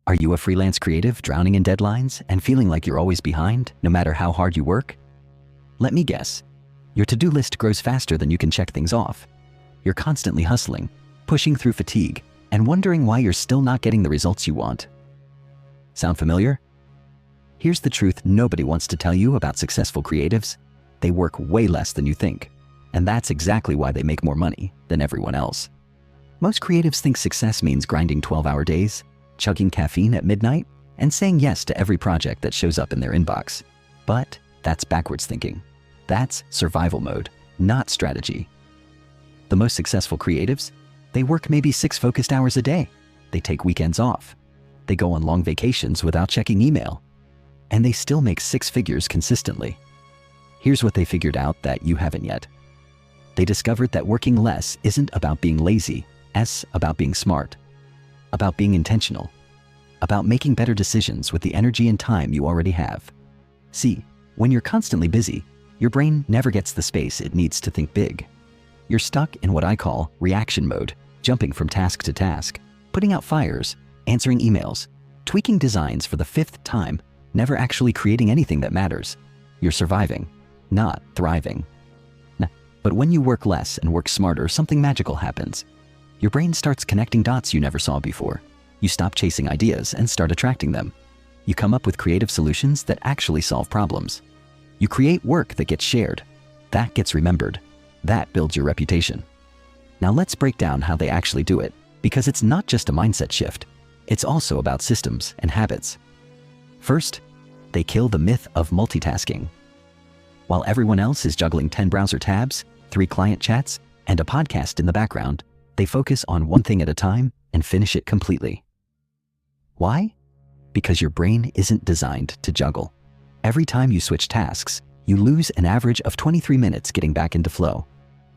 Are you a freelance creative drowning in deadlines and feeling like you're always behind, no matter how hard you work? Let me guess. Your to-do list grows faster than you can check things off. You're constantly hustling, pushing through fatigue, and wondering why you're still not getting the results you want. Sound familiar? Here's the truth nobody wants to tell you about successful creatives. They work way less than you think, and that's exactly why they make more money than everyone else. Most creatives think success means grinding 12-hour days, chugging caffeine at midnight, and saying yes to every project that shows up in their inbox. But that's backwards thinking. That's survival mode, not strategy. The most successful creatives, they work maybe 6 focused hours a day. They take weekends off. They go on long vacations without checking email. And they still make 6 figures consistently. Here's what they figured out that you haven't yet. They discovered that working less isn't about being lazy, it's about being smart, about being intentional, about making better decisions with the energy and time you already have. See, when you're constantly busy, your brain never gets the space it needs to think big. You're stuck in what I call reaction mode, jumping from task to task, putting out fires, answering emails, tweaking designs for the 5th time, never actually creating anything that matters. You're surviving, not thriving. But when you work less and work smarter, something magical happens. Your brain starts connecting dots you never saw before. You stop chasing ideas and start attracting them. You come up with creative solutions that actually solve problems. You create work that gets shared. That gets remembered. That builds your reputation. Now let's break down how they actually do it, because it's not just a mindset shift. It's also about systems and habits. First, they kill the myth of multitasking. While everyone else is juggling 10 browser tabs, 3 client chats, and a podcast in the background, they focus on one thing at a time and finish it completely. Why? Because your brain isn't designed to juggle. Every time you switch tasks, you lose an average of 23 minutes getting back into flow.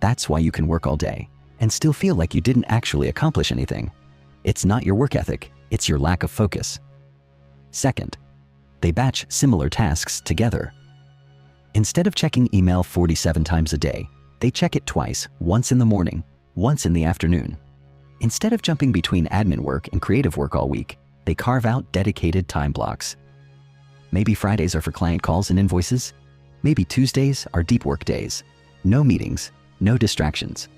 That's why you can work all day and still feel like you didn't actually accomplish anything. It's not your work ethic, it's your lack of focus. Second, they batch similar tasks together. Instead of checking email 47 times a day, they check it twice, once in the morning, once in the afternoon. Instead of jumping between admin work and creative work all week, they carve out dedicated time blocks. Maybe Fridays are for client calls and invoices. Maybe Tuesdays are deep work days. No meetings, no distractions.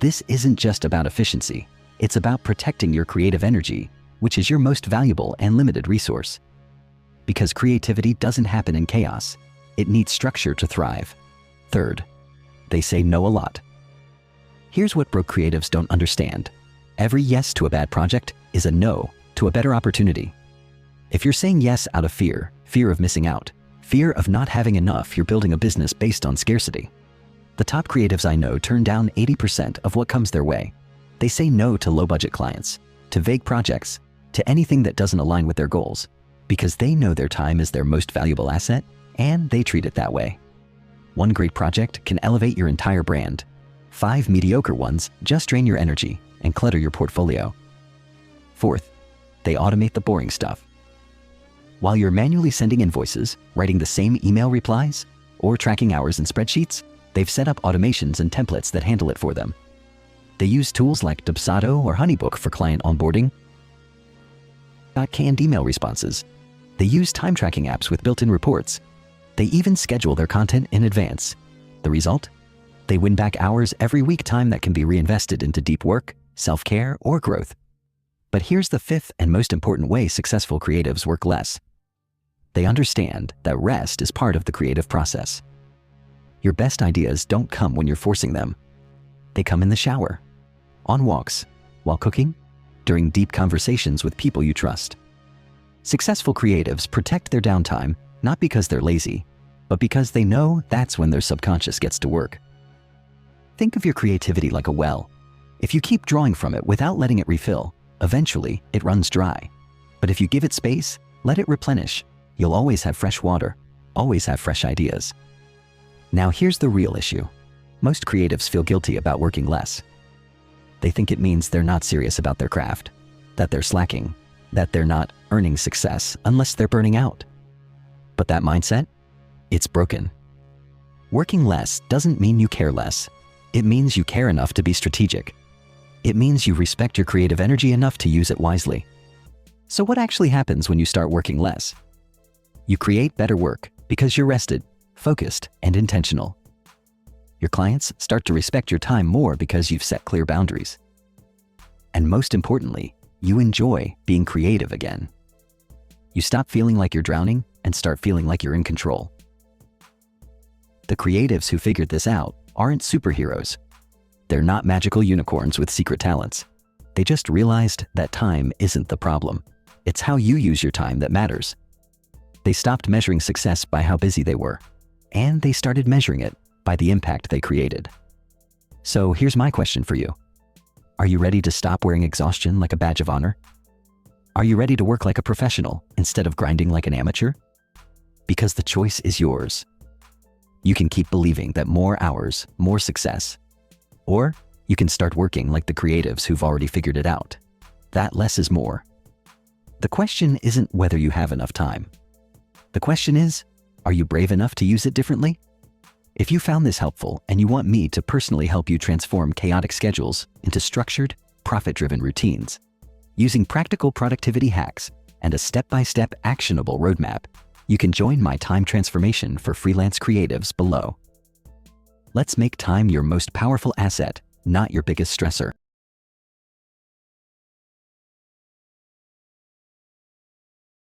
This isn't just about efficiency. It's about protecting your creative energy, which is your most valuable and limited resource. Because creativity doesn't happen in chaos. It needs structure to thrive. Third, they say no a lot. Here's what broke creatives don't understand. Every yes to a bad project is a no to a better opportunity. If you're saying yes out of fear, fear of missing out, fear of not having enough, you're building a business based on scarcity. The top creatives I know turn down 80% of what comes their way. They say no to low-budget clients, to vague projects, to anything that doesn't align with their goals, because they know their time is their most valuable asset, and they treat it that way. One great project can elevate your entire brand. 5 mediocre ones just drain your energy and clutter your portfolio. Fourth, they automate the boring stuff. While you're manually sending invoices, writing the same email replies, or tracking hours in spreadsheets, they've set up automations and templates that handle it for them. They use tools like Dubsado or Honeybook for client onboarding, canned email responses. They use time tracking apps with built-in reports. They even schedule their content in advance. The result? They win back hours every week, time that can be reinvested into deep work, self-care, or growth. But here's the 5th and most important way successful creatives work less. They understand that rest is part of the creative process. Your best ideas don't come when you're forcing them. They come in the shower, on walks, while cooking, during deep conversations with people you trust. Successful creatives protect their downtime not because they're lazy, but because they know that's when their subconscious gets to work. Think of your creativity like a well. If you keep drawing from it without letting it refill, eventually it runs dry. But if you give it space, let it replenish, you'll always have fresh water, always have fresh ideas. Now here's the real issue. Most creatives feel guilty about working less. They think it means they're not serious about their craft, that they're slacking, that they're not earning success unless they're burning out. But that mindset, it's broken. Working less doesn't mean you care less. It means you care enough to be strategic. It means you respect your creative energy enough to use it wisely. So what actually happens when you start working less? You create better work because you're rested, focused, and intentional. Your clients start to respect your time more because you've set clear boundaries. And most importantly, you enjoy being creative again. You stop feeling like you're drowning and start feeling like you're in control. The creatives who figured this out aren't superheroes. They're not magical unicorns with secret talents. They just realized that time isn't the problem. It's how you use your time that matters. They stopped measuring success by how busy they were, and they started measuring it by the impact they created. So here's my question for you. Are you ready to stop wearing exhaustion like a badge of honor? Are you ready to work like a professional instead of grinding like an amateur? Because the choice is yours. You can keep believing that more hours, more success. Or you can start working like the creatives who've already figured it out. That less is more. The question isn't whether you have enough time. The question is, are you brave enough to use it differently? If you found this helpful and you want me to personally help you transform chaotic schedules into structured, profit-driven routines, using practical productivity hacks and a step-by-step actionable roadmap, you can join my time transformation for freelance creatives below. Let's make time your most powerful asset, not your biggest stressor.